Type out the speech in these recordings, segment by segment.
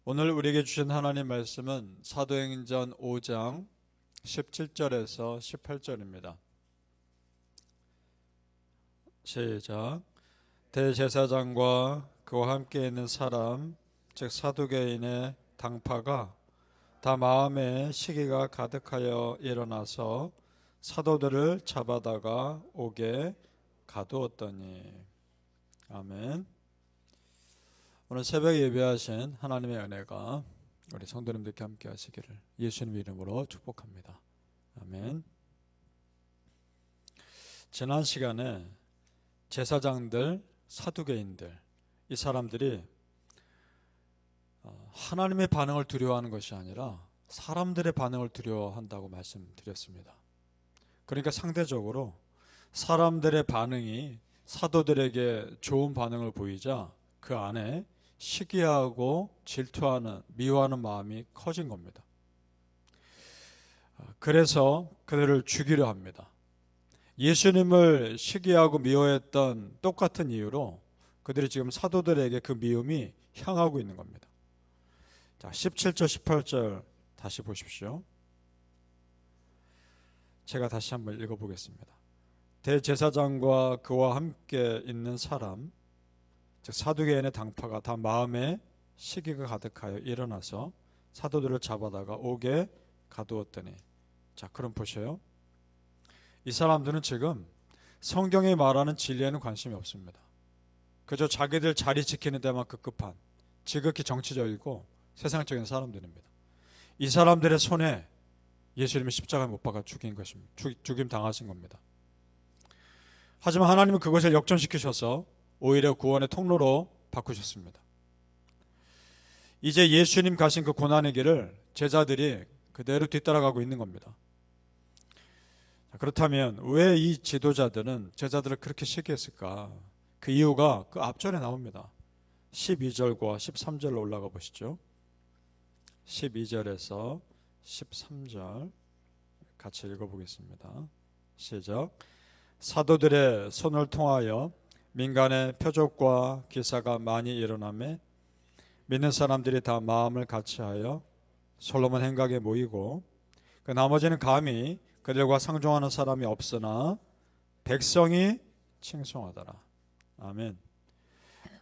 오늘 우리에게 주신 하나님 말씀은 사도행전 5장 17절에서 18절입니다. 시작. 대제사장과 그와 함께 있는 사람 즉 사두개인의 당파가 다 마음에 시기가 가득하여 일어나서 사도들을 잡아다가 옥에 가두었더니. 아멘. 오늘 새벽에 예배하신 하나님의 은혜가 우리 성도님들께 함께 하시기를 예수님 이름으로 축복합니다. 아멘. 지난 시간에 제사장들, 사두개인들, 이 사람들이 하나님의 반응을 두려워하는 것이 아니라 사람들의 반응을 두려워한다고 말씀드렸습니다. 그러니까 상대적으로 사람들의 반응이 사도들에게 좋은 반응을 보이자 그 안에 시기하고 질투하는, 미워하는 마음이 커진 겁니다. 그래서 그들을 죽이려 합니다. 예수님을 시기하고 미워했던 똑같은 이유로 그들이 지금 사도들에게 그 미움이 향하고 있는 겁니다. 자, 17절, 18절 다시 보십시오. 제가 다시 한번 읽어보겠습니다. 대제사장과 그와 함께 있는 사람 즉 사두개인의 당파가 다 마음에 시기가 가득하여 일어나서 사도들을 잡아다가 옥에 가두었더니. 자, 그럼 보세요. 이 사람들은 지금 성경이 말하는 진리에는 관심이 없습니다. 그저 자기들 자리 지키는 데만 급급한 지극히 정치적이고 세상적인 사람들입니다. 이 사람들의 손에 예수님이 십자가에 못 박아 죽인 것입니다. 죽임 당하신 겁니다. 하지만 하나님은 그것을 역전시키셔서 오히려 구원의 통로로 바꾸셨습니다. 이제 예수님 가신 그 고난의 길을 제자들이 그대로 뒤따라가고 있는 겁니다. 그렇다면 왜 이 지도자들은 제자들을 그렇게 시기했을까? 그 이유가 그 앞절에 나옵니다. 12절과 13절로 올라가 보시죠. 12절에서 13절 같이 읽어보겠습니다. 시작. 사도들의 손을 통하여 민간의 표적과 기사가 많이 일어나매 믿는 사람들이 다 마음을 같이하여 솔로몬 행각에 모이고 그 나머지는 감히 그들과 상종하는 사람이 없으나 백성이 칭송하더라. 아멘.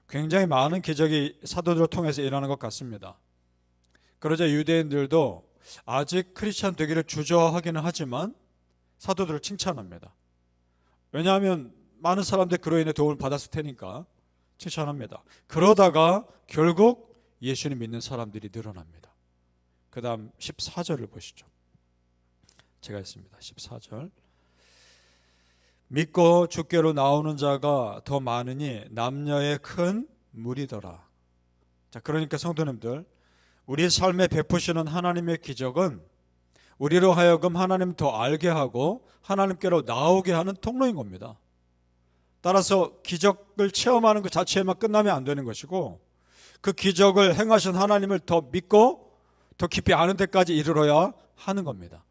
굉장히 많은 기적이 사도들을 통해서 일어나는 것 같습니다. 그러자 유대인들도 아직 크리스찬 되기를 주저하기는 하지만 사도들을 칭찬합니다. 왜냐하면 많은 사람들이 그로 인해 도움을 받았을 테니까 칭찬합니다. 그러다가 결국 예수님 믿는 사람들이 늘어납니다. 그 다음 14절을 보시죠. 제가 있습니다. 14절. 믿고 주께로 나오는 자가 더 많으니 남녀의 큰 무리더라. 자, 그러니까 성도님들, 우리 삶에 베푸시는 하나님의 기적은 우리로 하여금 하나님 더 알게 하고 하나님께로 나오게 하는 통로인 겁니다. 따라서 기적을 체험하는 것 자체에만 끝나면 안 되는 것이고 그 기적을 행하신 하나님을 더 믿고 더 깊이 아는 데까지 이르러야 하는 겁니다.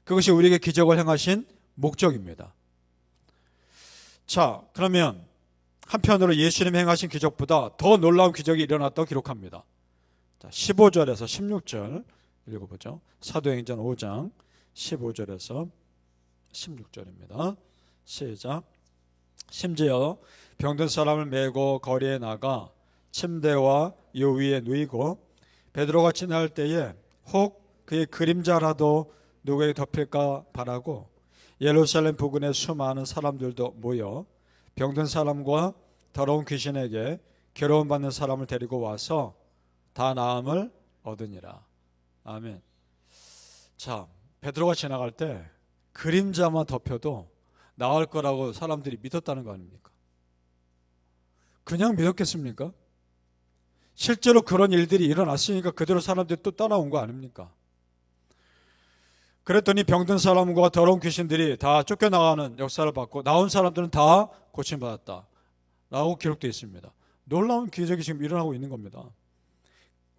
그것이 우리에게 기적을 행하신 목적입니다. 자, 그러면 한편으로 예수님이 행하신 기적보다 더 놀라운 기적이 일어났다고 기록합니다. 자, 15절에서 16절 읽어보죠. 사도행전 5장 15절에서 16절입니다. 시작. 심지어 병든 사람을 메고 거리에 나가 침대와 요 위에 누이고 베드로가 지날 때에 혹 그의 그림자라도 누구에게 덮일까 바라고 예루살렘 부근에 수많은 사람들도 모여 병든 사람과 더러운 귀신에게 괴로움받는 사람을 데리고 와서 다 나음을 얻으니라. 아멘. 자, 베드로가 지나갈 때 그림자만 덮여도 나을 거라고 사람들이 믿었다는 거 아닙니까? 그냥 믿었겠습니까? 실제로 그런 일들이 일어났으니까 그대로 사람들이 또 따라온 거 아닙니까? 그랬더니 병든 사람과 더러운 귀신들이 다 쫓겨나가는 역사를 받고 나온 사람들은 다 고침받았다 라고 기록되어 있습니다. 놀라운 기적이 지금 일어나고 있는 겁니다.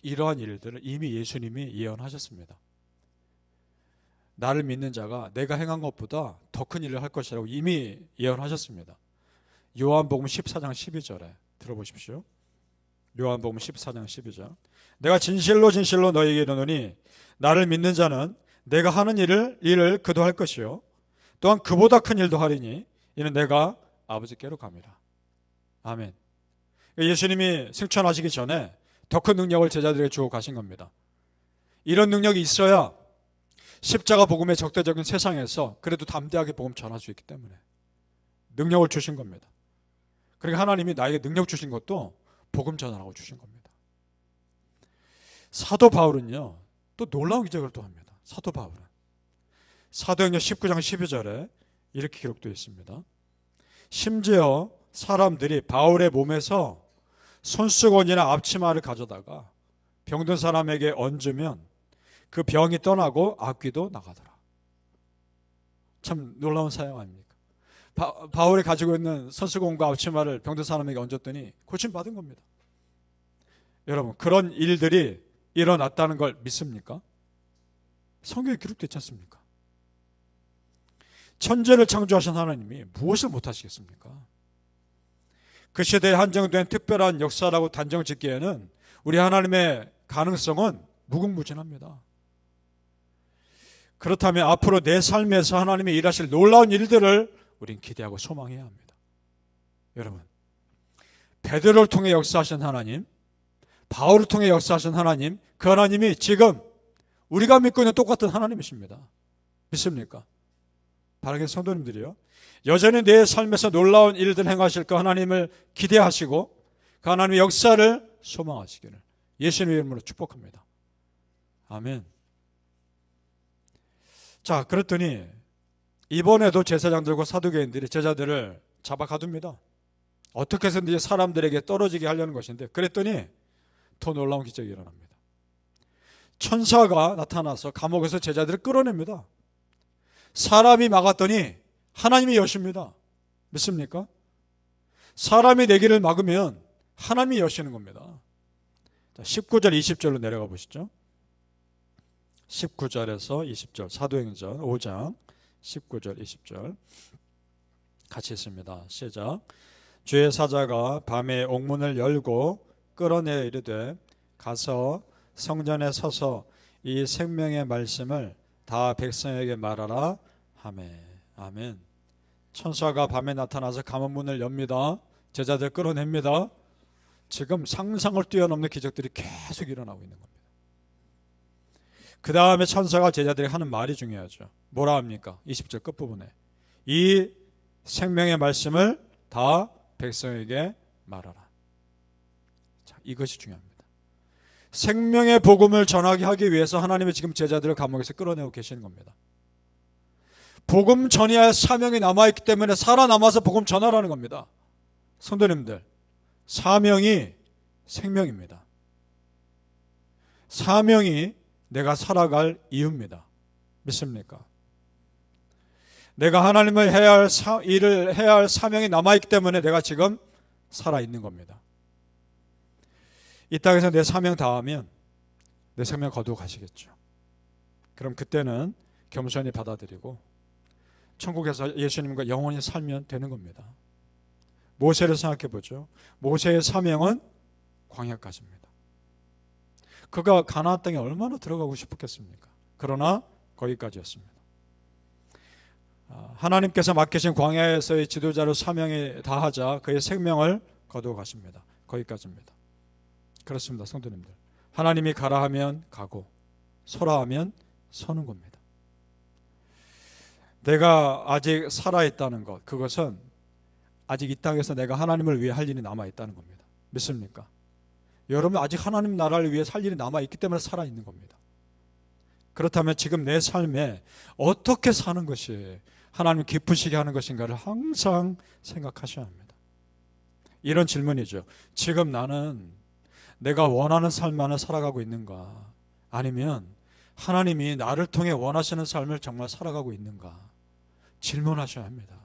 이러한 일들을 이미 예수님이 예언하셨습니다. 나를 믿는 자가 내가 행한 것보다 더 큰 일을 할 것이라고 이미 예언하셨습니다. 요한복음 14장 12절에 들어보십시오. 요한복음 14장 12절. 내가 진실로 진실로 너희에게 이르노니 나를 믿는 자는 내가 하는 일을 그도 할 것이요 또한 그보다 큰 일도 하리니 이는 내가 아버지께로 갑니다. 아멘. 예수님이 승천하시기 전에 더 큰 능력을 제자들에게 주고 가신 겁니다. 이런 능력이 있어야 십자가 복음의 적대적인 세상에서 그래도 담대하게 복음 전할 수 있기 때문에 능력을 주신 겁니다. 그러니까 하나님이 나에게 능력 주신 것도 복음 전하라고 주신 겁니다. 사도 바울은요 또 놀라운 기적을 또 합니다. 사도 바울은 사도행전 19장 12절에 이렇게 기록되어 있습니다. 심지어 사람들이 바울의 몸에서 손수건이나 앞치마를 가져다가 병든 사람에게 얹으면 그 병이 떠나고 악귀도 나가더라. 참 놀라운 사역 아닙니까? 바울이 가지고 있는 손수건과 앞치마를 병든 사람에게 얹었더니 고침받은 겁니다. 여러분 그런 일들이 일어났다는 걸 믿습니까? 성경에 기록되어 있지 않습니까? 천재를 창조하신 하나님이 무엇을 못하시겠습니까? 그 시대에 한정된 특별한 역사라고 단정 짓기에는 우리 하나님의 가능성은 무궁무진합니다. 그렇다면 앞으로 내 삶에서 하나님이 일하실 놀라운 일들을 우린 기대하고 소망해야 합니다. 여러분 베드로를 통해 역사하신 하나님, 바울을 통해 역사하신 하나님, 그 하나님이 지금 우리가 믿고 있는 똑같은 하나님이십니다. 믿습니까? 바라는 성도님들이요, 여전히 내 삶에서 놀라운 일들 행하실 그 하나님을 기대하시고 그 하나님의 역사를 소망하시기를 예수님의 이름으로 축복합니다. 아멘. 자, 그랬더니 이번에도 제사장들과 사두개인들이 제자들을 잡아 가둡니다. 어떻게 해서든지 사람들에게 떨어지게 하려는 것인데, 그랬더니 더 놀라운 기적이 일어납니다. 천사가 나타나서 감옥에서 제자들을 끌어냅니다. 사람이 막았더니 하나님이 여십니다. 믿습니까? 사람이 내 길을 막으면 하나님이 여시는 겁니다. 19절 20절로 내려가 보시죠. 19절에서 20절 사도행전 5장 19절 20절 같이 있습니다. 시작. 주의 사자가 밤에 옥문을 열고 끌어내 이르되 가서 성전에 서서 이 생명의 말씀을 다 백성에게 말하라 하매. 아멘. 천사가 밤에 나타나서 감옥문을 엽니다. 제자들 끌어냅니다. 지금 상상을 뛰어넘는 기적들이 계속 일어나고 있는 겁니다. 그 다음에 천사가 제자들이 하는 말이 중요하죠. 뭐라 합니까? 20절 끝부분에 이 생명의 말씀을 다 백성에게 말하라. 자, 이것이 중요합니다. 생명의 복음을 전하게 하기 위해서 하나님이 지금 제자들을 감옥에서 끌어내고 계시는 겁니다. 복음 전해야 할 사명이 남아있기 때문에 살아남아서 복음 전하라는 겁니다. 성도님들, 사명이 생명입니다. 사명이 내가 살아갈 이유입니다. 믿습니까? 내가 하나님을 해야 할 일을 해야 할 사명이 남아있기 때문에 내가 지금 살아있는 겁니다. 이 땅에서 내 사명 다하면 내 생명 거두어 가시겠죠. 그럼 그때는 겸손히 받아들이고 천국에서 예수님과 영원히 살면 되는 겁니다. 모세를 생각해 보죠. 모세의 사명은 광야까지입니다. 그가 가나안 땅에 얼마나 들어가고 싶었겠습니까? 그러나 거기까지였습니다. 하나님께서 맡기신 광야에서의 지도자로 사명에 다하자 그의 생명을 거두어 가십니다. 거기까지입니다. 그렇습니다, 성도님들. 하나님이 가라 하면 가고 서라 하면 서는 겁니다. 내가 아직 살아있다는 것, 그것은 아직 이 땅에서 내가 하나님을 위해 할 일이 남아있다는 겁니다. 믿습니까? 여러분 아직 하나님 나라를 위해 살 일이 남아있기 때문에 살아있는 겁니다. 그렇다면 지금 내 삶에 어떻게 사는 것이 하나님 기쁘시게 하는 것인가를 항상 생각하셔야 합니다. 이런 질문이죠. 지금 나는 내가 원하는 삶만을 살아가고 있는가? 아니면 하나님이 나를 통해 원하시는 삶을 정말 살아가고 있는가? 질문하셔야 합니다.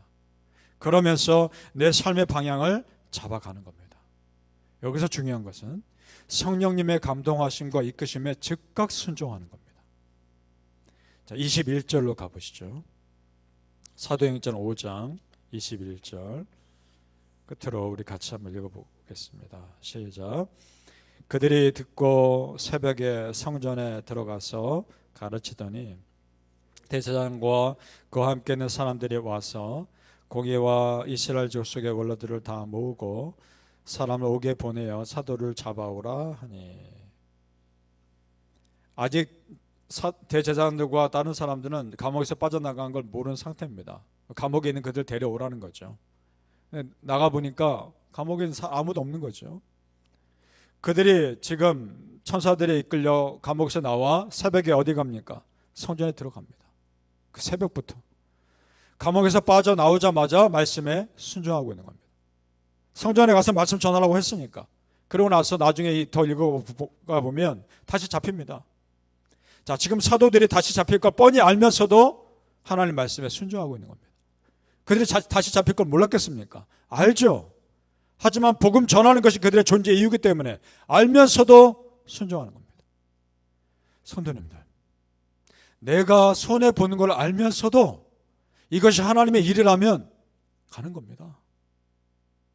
그러면서 내 삶의 방향을 잡아가는 겁니다. 여기서 중요한 것은 성령님의 감동하심과 이끄심에 즉각 순종하는 겁니다. 자, 21절로 가보시죠. 사도행전 5장 21절 끝으로 우리 같이 한번 읽어보겠습니다. 시작. 그들이 듣고 새벽에 성전에 들어가서 가르치더니 대제사장과 그와 함께 있는 사람들이 와서 공의와 이스라엘 족속의 원로들을 다 모으고 사람을 옥에 보내어 사도를 잡아오라 하니. 아직 대제사장들과 다른 사람들은 감옥에서 빠져나간 걸 모르는 상태입니다. 감옥에 있는 그들 데려오라는 거죠. 나가보니까 감옥에 있는 아무도 없는 거죠. 그들이 지금 천사들이 이끌려 감옥에서 나와 새벽에 어디 갑니까? 성전에 들어갑니다. 그 새벽부터 감옥에서 빠져나오자마자 말씀에 순종하고 있는 겁니다. 성전에 가서 말씀 전하라고 했으니까. 그러고 나서 나중에 더 읽어가 보면 다시 잡힙니다. 자, 지금 사도들이 다시 잡힐 걸 뻔히 알면서도 하나님 말씀에 순종하고 있는 겁니다. 그들이 다시 잡힐 걸 몰랐겠습니까? 알죠. 하지만 복음 전하는 것이 그들의 존재 이유이기 때문에 알면서도 순종하는 겁니다. 성도님들, 내가 손해보는 걸 알면서도 이것이 하나님의 일이라면 가는 겁니다.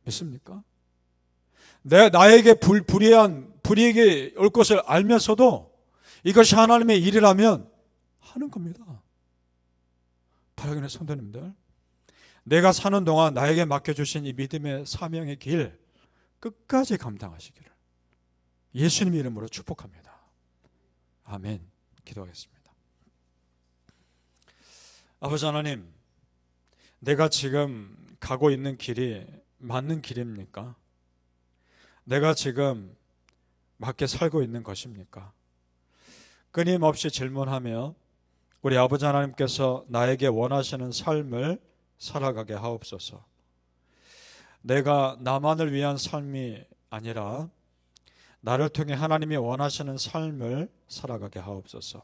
믿습니까? 나에게 불이익이 올 것을 알면서도 이것이 하나님의 일이라면 하는 겁니다. 바라기는 성도님들, 내가 사는 동안 나에게 맡겨주신 이 믿음의 사명의 길 끝까지 감당하시기를 예수님 이름으로 축복합니다. 아멘. 기도하겠습니다. 아버지 하나님, 내가 지금 가고 있는 길이 맞는 길입니까? 내가 지금 맞게 살고 있는 것입니까? 끊임없이 질문하며 우리 아버지 하나님께서 나에게 원하시는 삶을 살아가게 하옵소서. 내가 나만을 위한 삶이 아니라 나를 통해 하나님이 원하시는 삶을 살아가게 하옵소서.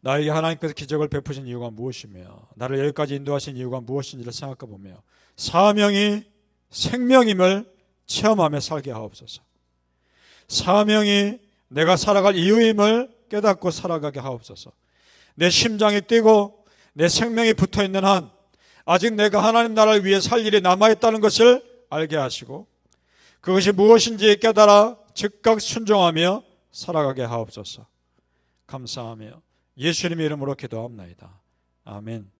나에게 하나님께서 기적을 베푸신 이유가 무엇이며 나를 여기까지 인도하신 이유가 무엇인지를 생각해 보며 사명이 생명임을 체험하며 살게 하옵소서. 사명이 내가 살아갈 이유임을 깨닫고 살아가게 하옵소서. 내 심장이 뛰고 내 생명이 붙어있는 한 아직 내가 하나님 나라를 위해 살 일이 남아있다는 것을 알게 하시고 그것이 무엇인지 깨달아 즉각 순종하며 살아가게 하옵소서. 감사하며 예수님의 이름으로 기도합나이다. 아멘.